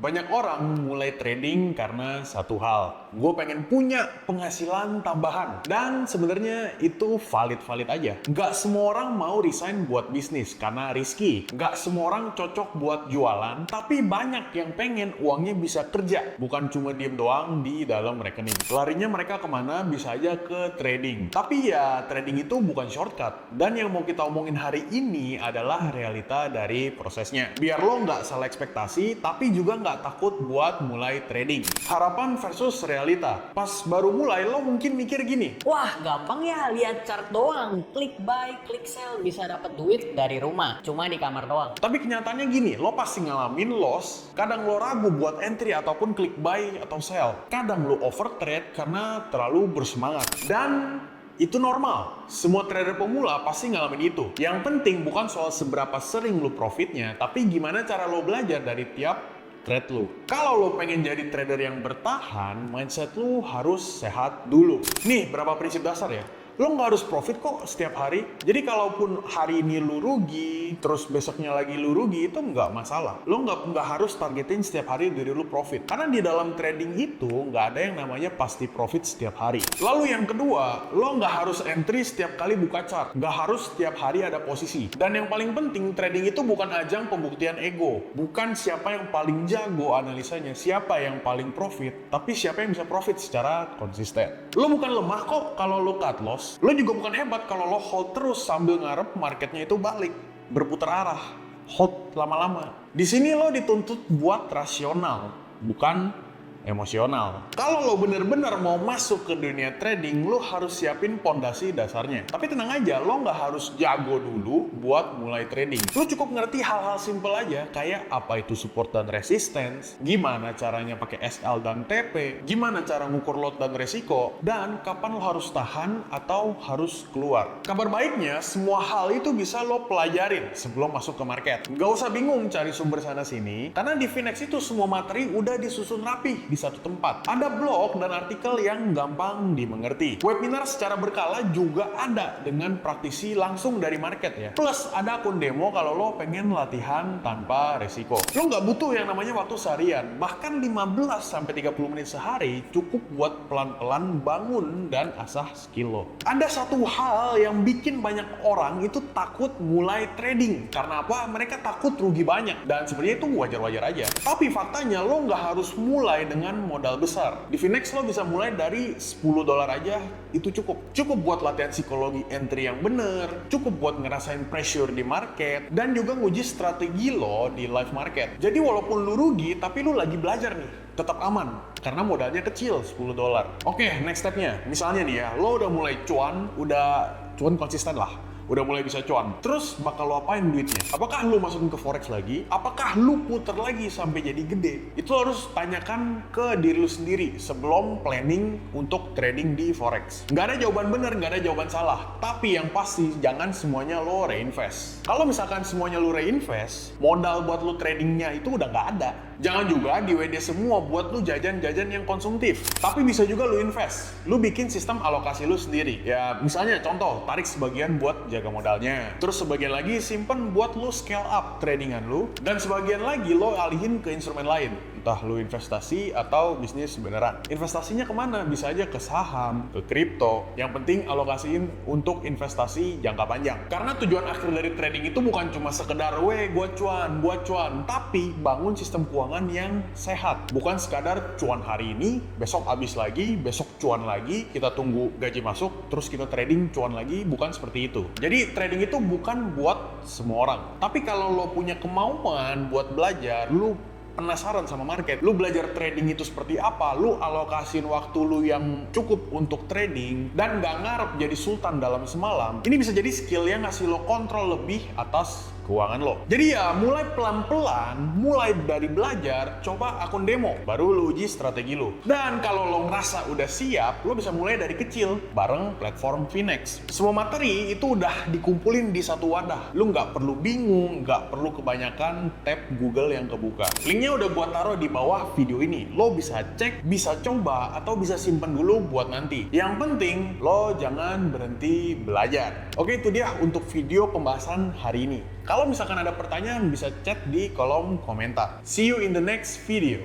Banyak orang mulai trading karena satu hal. Gue pengen punya penghasilan tambahan. Dan sebenarnya itu valid-valid aja. Nggak semua orang mau resign buat bisnis karena risky. Nggak semua orang cocok buat jualan. Tapi banyak yang pengen uangnya bisa kerja. Bukan cuma diem doang di dalam rekening. Larinya mereka kemana? Bisa aja ke trading. Tapi ya trading itu bukan shortcut. Dan yang mau kita omongin hari ini adalah realita dari prosesnya. Biar lo nggak salah ekspektasi, tapi juga nggak takut buat mulai trading. Harapan versus realita. Pas baru mulai, lo mungkin mikir gini, Wah, gampang ya, lihat chart doang. Klik buy, klik sell, bisa dapat duit dari rumah. Cuma di kamar doang. tapi kenyataannya gini, lo pasti ngalamin loss. Kadang lo ragu buat entry ataupun klik buy atau sell. Kadang lo overtrade karena terlalu bersemangat. Dan itu normal. Semua trader pemula pasti ngalamin itu. Yang penting bukan soal seberapa sering lo profitnya, tapi gimana cara lo belajar dari tiap trade lu. Kalau lo pengen jadi trader yang bertahan, mindset lu harus sehat dulu. Nih, berapa prinsip dasar ya? Lo nggak harus profit kok setiap hari. Jadi kalaupun hari ini lu rugi, terus besoknya lagi lu rugi, itu nggak masalah. Lo nggak harus targetin setiap hari diri lu profit. Karena di dalam trading itu nggak ada yang namanya pasti profit setiap hari. Lalu yang kedua, lo nggak harus entry setiap kali buka chart. Nggak harus setiap hari ada posisi. Dan yang paling penting, trading itu bukan ajang pembuktian ego. Bukan siapa yang paling jago analisanya, siapa yang paling profit, tapi siapa yang bisa profit secara konsisten. Lo bukan lemah kok kalau lo cut loss. Lo juga bukan hebat kalau lo hold terus sambil ngarep marketnya itu balik, berputar arah, hold lama-lama. Di sini lo dituntut buat rasional, bukan emosional. Kalau lo bener-bener mau masuk ke dunia trading, lo harus siapin pondasi dasarnya. Tapi tenang aja, lo nggak harus jago dulu buat mulai trading. Lo cukup ngerti hal-hal simple aja, kayak apa itu support dan resistance, gimana caranya pakai SL dan TP, gimana cara ngukur lot dan resiko, dan kapan lo harus tahan atau harus keluar. Kabar baiknya, semua hal itu bisa lo pelajarin sebelum masuk ke market. Nggak usah bingung cari sumber sana-sini, karena di Finex itu semua materi udah disusun rapi di satu tempat. Ada blog dan artikel yang gampang dimengerti. Webinar secara berkala juga ada dengan praktisi langsung dari market ya. Plus ada akun demo kalau lo pengen latihan tanpa resiko. Lo nggak butuh yang namanya waktu seharian. Bahkan 15-30 menit sehari cukup buat pelan-pelan bangun dan asah skill lo. Ada satu hal yang bikin banyak orang itu takut mulai trading. Karena apa? Mereka takut rugi banyak. Dan sebenarnya itu wajar-wajar aja. Tapi faktanya lo nggak harus mulai dengan modal besar. Di Finex lo bisa mulai dari $10 aja, itu cukup. Cukup buat latihan psikologi entry yang bener, cukup buat ngerasain pressure di market, dan juga nguji strategi lo di live market. Jadi walaupun lu rugi, tapi lu lagi belajar nih, tetap aman. Karena modalnya kecil, $10. Oke, next stepnya. Misalnya nih ya, lo udah mulai cuan konsisten lah. Udah mulai bisa cuan. Terus bakal lo apain duitnya? Apakah lo masukin ke forex lagi? Apakah lo puter lagi sampai jadi gede? Itu harus tanyakan ke diri lo sendiri sebelum planning untuk trading di forex. Nggak ada jawaban benar, nggak ada jawaban salah. Tapi yang pasti jangan semuanya lo reinvest. Kalau misalkan semuanya lo reinvest, modal buat lo tradingnya itu udah nggak ada. Jangan juga di WD semua buat lu jajan-jajan yang konsumtif. Tapi bisa juga lu invest. Lu bikin sistem alokasi lu sendiri. Ya misalnya contoh, tarik sebagian buat jaga modalnya. Terus sebagian lagi simpen buat lu scale up tradingan lu. Dan sebagian lagi lo alihin ke instrumen lain. Entah lu investasi atau bisnis beneran. Investasinya kemana? Bisa aja ke saham, ke kripto. Yang penting alokasiin untuk investasi jangka panjang. Karena tujuan akhir dari trading itu bukan cuma sekedar gua cuan. Tapi bangun sistem keuangan yang sehat. Bukan sekadar cuan hari ini, besok habis lagi, besok cuan lagi, kita tunggu gaji masuk, terus kita trading cuan lagi. Bukan seperti itu. Jadi trading itu bukan buat semua orang. Tapi kalau lo punya kemauan buat belajar, lu penasaran sama market, lu belajar trading itu seperti apa, lu alokasin waktu lu yang cukup untuk trading, dan gak ngarep jadi sultan dalam semalam, ini bisa jadi skill yang ngasih lo kontrol lebih atas keuangan lo. Jadi ya mulai pelan-pelan, mulai dari belajar, coba akun demo, baru lo uji strategi lo. Dan kalau lo ngerasa udah siap, lo bisa mulai dari kecil bareng platform Finex. Semua materi itu udah dikumpulin di satu wadah. Lo nggak perlu bingung, nggak perlu kebanyakan tab Google yang kebuka. Linknya udah gua taruh di bawah video ini. Lo bisa cek, bisa coba, atau bisa simpen dulu buat nanti. Yang penting lo jangan berhenti belajar. Oke, itu dia untuk video pembahasan hari ini. Kalau misalkan ada pertanyaan bisa chat di kolom komentar. See you in the next video.